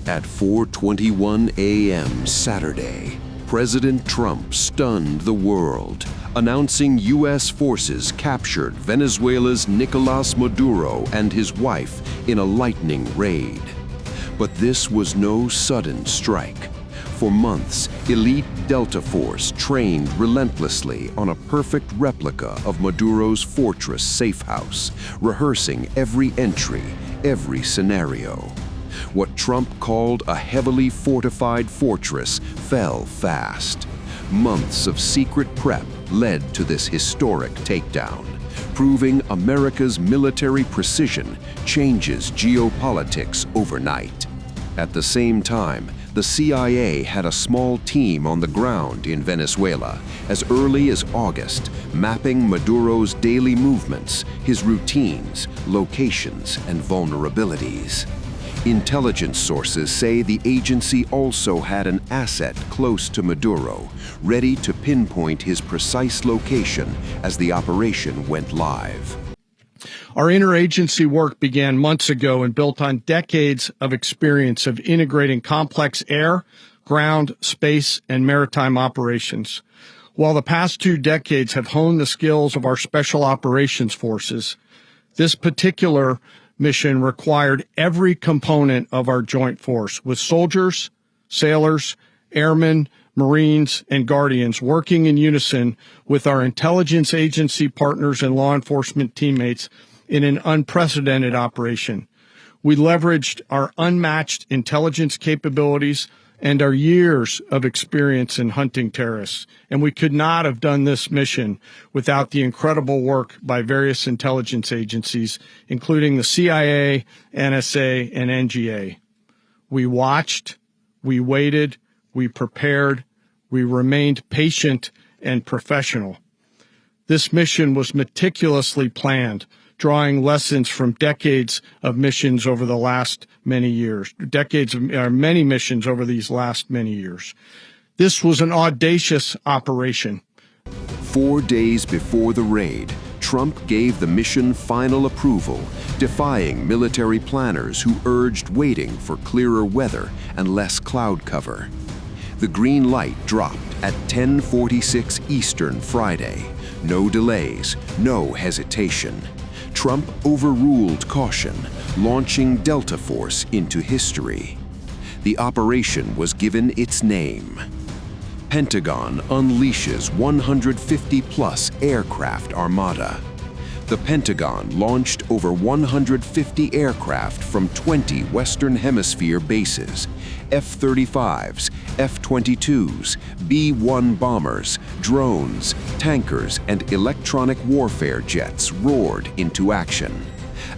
At 4:21 a.m. Saturday, President Trump stunned the world, announcing U.S. forces captured Venezuela's Nicolás Maduro and his wife in a lightning raid. But this was no sudden strike. For months, elite Delta Force trained relentlessly on a perfect replica of Maduro's fortress safe house, rehearsing every entry, every scenario. What Trump called a heavily fortified fortress fell fast. Months of secret prep led to this historic takedown, proving America's military precision changes geopolitics overnight. At the same time, the CIA had a small team on the ground in Venezuela as early as August, mapping Maduro's daily movements, his routines, locations, and vulnerabilities. Intelligence sources say the agency also had an asset close to Maduro, ready to pinpoint his precise location as the operation went live. Our interagency work began months ago and built on decades of experience of integrating complex air, ground, space, and maritime operations. While the past 2 decades have honed the skills of our special operations forces, this particular mission required every component of our joint force, with soldiers, sailors, airmen, Marines, and Guardians working in unison with our intelligence agency partners and law enforcement teammates in an unprecedented operation. We leveraged our unmatched intelligence capabilities and our years of experience in hunting terrorists, and we could not have done this mission without the incredible work by various intelligence agencies, including the CIA, NSA, and NGA. We watched, we waited, we prepared, we remained patient and professional. This mission was meticulously planned, drawing lessons from decades of missions over the last many years, many missions over these last many years. This was an audacious operation. 4 days before the raid, Trump gave the mission final approval, defying military planners who urged waiting for clearer weather and less cloud cover. The green light dropped at 10:46 Eastern Friday. No delays, no hesitation. Trump overruled caution, launching Delta Force into history. The operation was given its name. Pentagon unleashes 150-plus aircraft armada. The Pentagon launched over 150 aircraft from 20 Western Hemisphere bases, F-35s, F-22s, B-1 bombers, drones, tankers, and electronic warfare jets roared into action.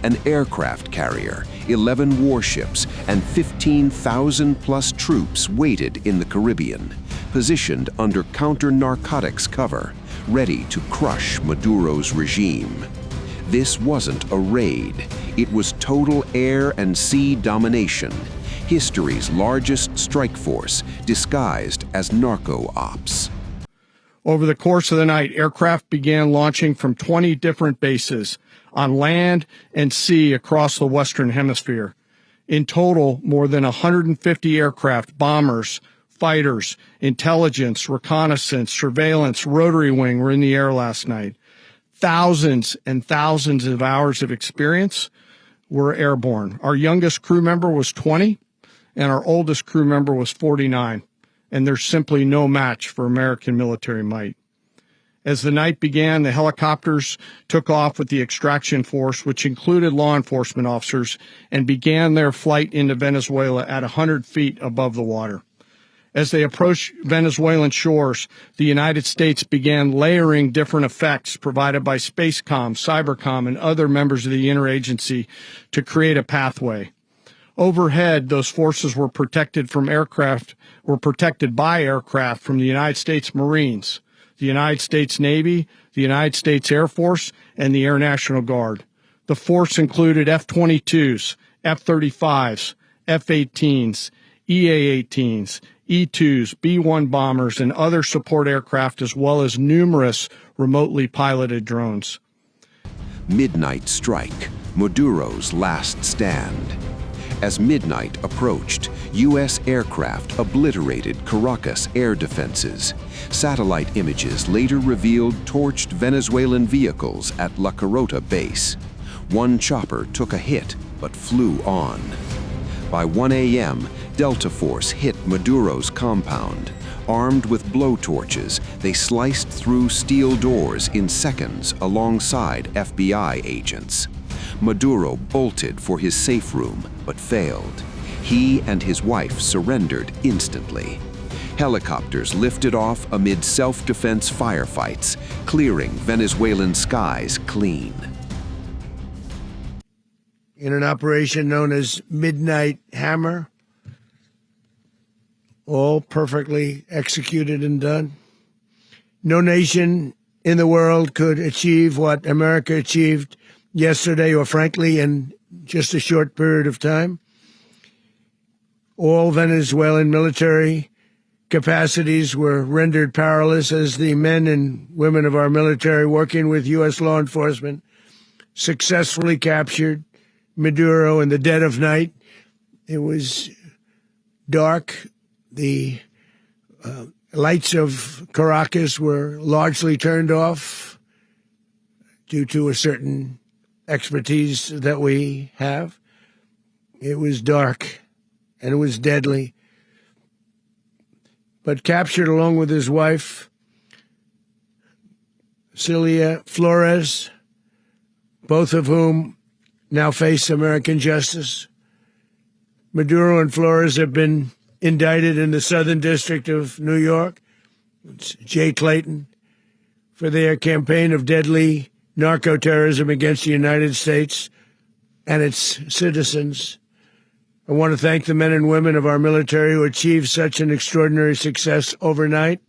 An aircraft carrier, 11 warships, and 15,000-plus troops waited in the Caribbean, positioned under counter-narcotics cover, ready to crush Maduro's regime. This wasn't a raid. It was total air and sea domination, history's largest strike force disguised as narco ops. Over the course of the night, aircraft began launching from 20 different bases on land and sea across the Western Hemisphere. In total, more than 150 aircraft, bombers, fighters, intelligence, reconnaissance, surveillance, rotary wing were in the air last night. Thousands and thousands of hours of experience were airborne. Our youngest crew member was 20, and our oldest crew member was 49, and there's simply no match for American military might. As the night began, the helicopters took off with the extraction force, which included law enforcement officers, and began their flight into Venezuela at 100 feet above the water. As they approached Venezuelan shores, the United States began layering different effects provided by Spacecom, Cybercom, and other members of the interagency to create a pathway. Overhead, those forces were protected by aircraft from the United States Marines, the United States Navy, the United States Air Force, and the Air National Guard. The force included F-22s, F-35s, F-18s, EA-18s, E-2s, B-1 bombers, and other support aircraft, as well as numerous remotely piloted drones. Midnight strike, Maduro's last stand. As midnight approached, U.S. aircraft obliterated Caracas air defenses. Satellite images later revealed torched Venezuelan vehicles at La Carota base. One chopper took a hit but flew on. By 1 a.m., Delta Force hit Maduro's compound. Armed with blowtorches, they sliced through steel doors in seconds alongside FBI agents. Maduro bolted for his safe room, but failed. He and his wife surrendered instantly. Helicopters lifted off amid self-defense firefights, clearing Venezuelan skies clean. In an operation known as Midnight Hammer, all perfectly executed and done. No nation in the world could achieve what America achieved yesterday, or frankly, in just a short period of time. All Venezuelan military capacities were rendered powerless as the men and women of our military, working with U.S. law enforcement, successfully captured Maduro in the dead of night. It was dark. The lights of Caracas were largely turned off due to a certain expertise that we have. It was dark and it was deadly. But captured along with his wife, Celia Flores, both of whom now face American justice. Maduro and Flores have been indicted in the Southern District of New York, it's Jay Clayton, for their campaign of deadly narco-terrorism against the United States and its citizens. I want to thank the men and women of our military who achieved such an extraordinary success overnight.